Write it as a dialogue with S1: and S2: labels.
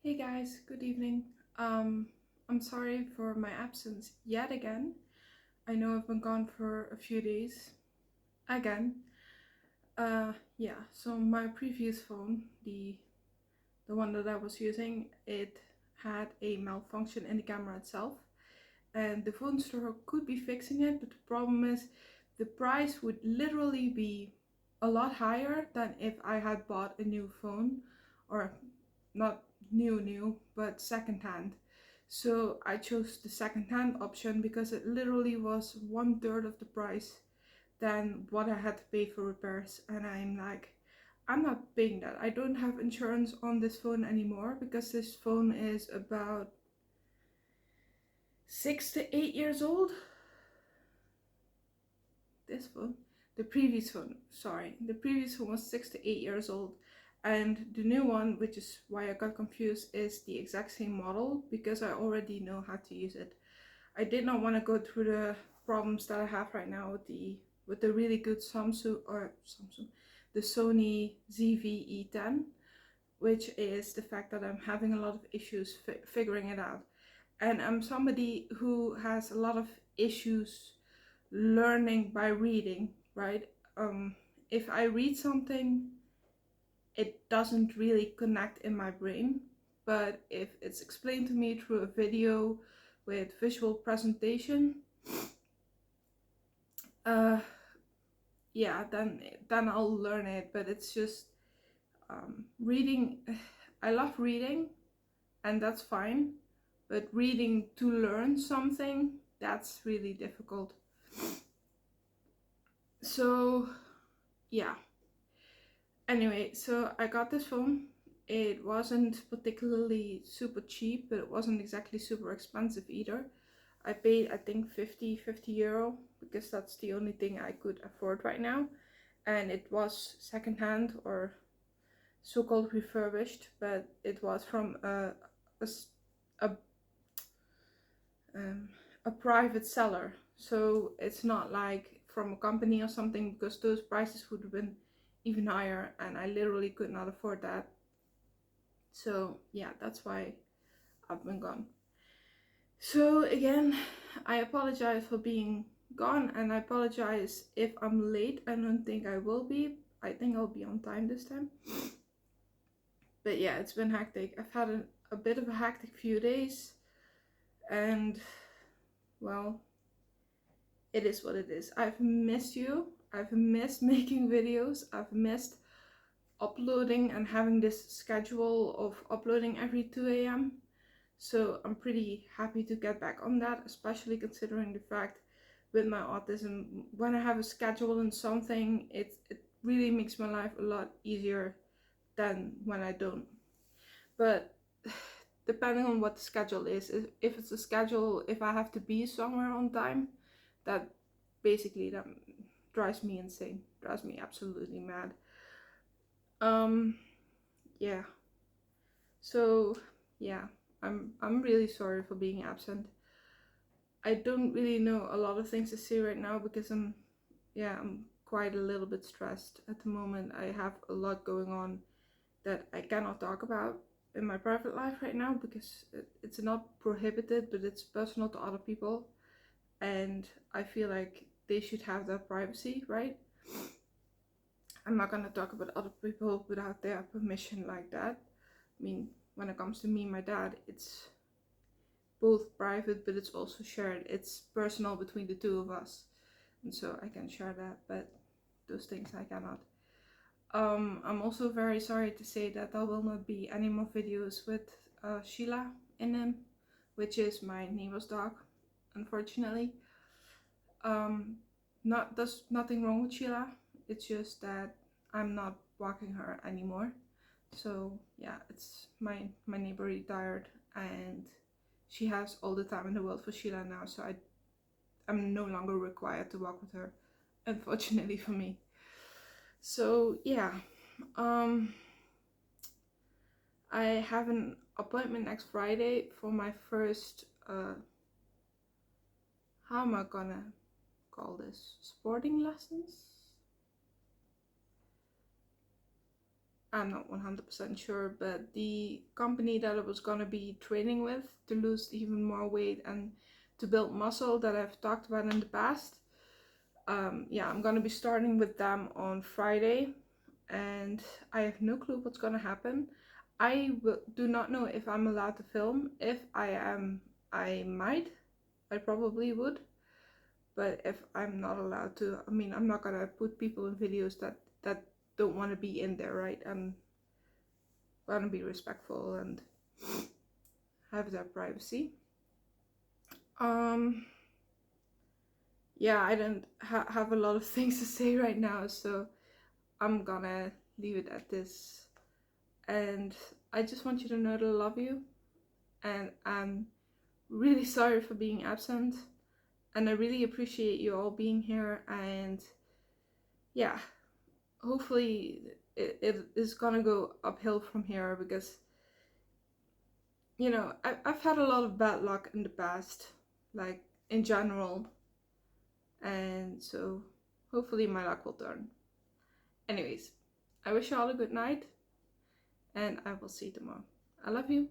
S1: Hey guys, good evening. I'm sorry for my absence yet again. I know I've been gone for a few days again. So my previous phone, the one that I was using, it had a malfunction in the camera itself, and the phone store could be fixing it, but the problem is the price would literally be a lot higher than if I had bought a new phone, or not new, but secondhand. So I chose the secondhand option because it literally was 1/3 of the price than what I had to pay for repairs. And I'm like, I'm not paying that. I don't have insurance on this phone anymore because this phone is about 6 to 8 years old. This phone, the previous phone, sorry, the previous phone was 6 to 8 years old, and the new one, which is why I got confused, is the exact same model because I already know how to use it. I did not want to go through the problems that I have right now with the really good Samsung, the Sony ZV-E10, which is the fact that I'm having a lot of issues figuring it out. And I'm somebody who has a lot of issues learning by reading, right? If I read something, it doesn't really connect in my brain. But if it's explained to me through a video with visual presentation, uh, yeah, then I'll learn it. But it's just reading. I love reading, and that's fine. But reading to learn something, that's really difficult. So yeah. Anyway, so I got this phone. It wasn't particularly super cheap, but it wasn't exactly super expensive either. I paid, I think, 50 euro because that's the only thing I could afford right now. And it was secondhand, or so-called refurbished, but it was from a, a, um, a private seller. So it's not like from a company or something, because those prices would have been even higher, and I literally could not afford that. So yeah, that's why I've been gone. So again, I apologize for being gone, and I apologize if I'm late. I don't think I will be. I think I'll be on time this time. But yeah, it's been hectic. I've had a bit of a hectic few days, and well, it is what it is. I've missed you. I've missed making videos. I've missed uploading and having this schedule of uploading every 2 a.m. So I'm pretty happy to get back on that, especially considering the fact with my autism, when I have a schedule and something, it really makes my life a lot easier than when I don't. But depending on what the schedule is, if it's a schedule, if I have to be somewhere on time, that basically that drives me insane, drives me absolutely mad. Yeah. So yeah, I'm really sorry for being absent. I don't really know a lot of things to say right now because I'm quite a little bit stressed at the moment. I have a lot going on that I cannot talk about in my private life right now because it's not prohibited, but it's personal to other people, and I feel like they should have their privacy, right? I'm not gonna talk about other people without their permission like that. I mean, when it comes to me and my dad, it's both private, but it's also shared. It's personal between the two of us, and so I can share that, but those things I cannot. I'm also very sorry to say that there will not be any more videos with Sheila in them, which is my neighbor's dog, unfortunately. Um, there's nothing wrong with Sheila. It's just that I'm not walking her anymore. So yeah, it's my neighbor retired, and she has all the time in the world for Sheila now. So I'm no longer required to walk with her, unfortunately for me. So yeah, um, I have an appointment next Friday for my first how am I gonna call this, sporting lessons. I'm not 100% sure, but the company that I was gonna be training with to lose even more weight and to build muscle that I've talked about in the past, yeah, I'm gonna be starting with them on Friday, and I have no clue what's gonna happen. Do not know if I'm allowed to film. If I am, I might. I probably would. But if I'm not allowed to, I mean, I'm not gonna put people in videos that don't want to be in there, right? I'm gonna be respectful and have their privacy. Um, yeah, I don't have a lot of things to say right now, so I'm gonna leave it at this. And I just want you to know that I love you, and I'm really sorry for being absent, and I really appreciate you all being here. And yeah, hopefully it is gonna go uphill from here, because you know I've had a lot of bad luck in the past, like in general, and so hopefully my luck will turn. Anyways, I wish you all a good night, and I will see you tomorrow. I love you.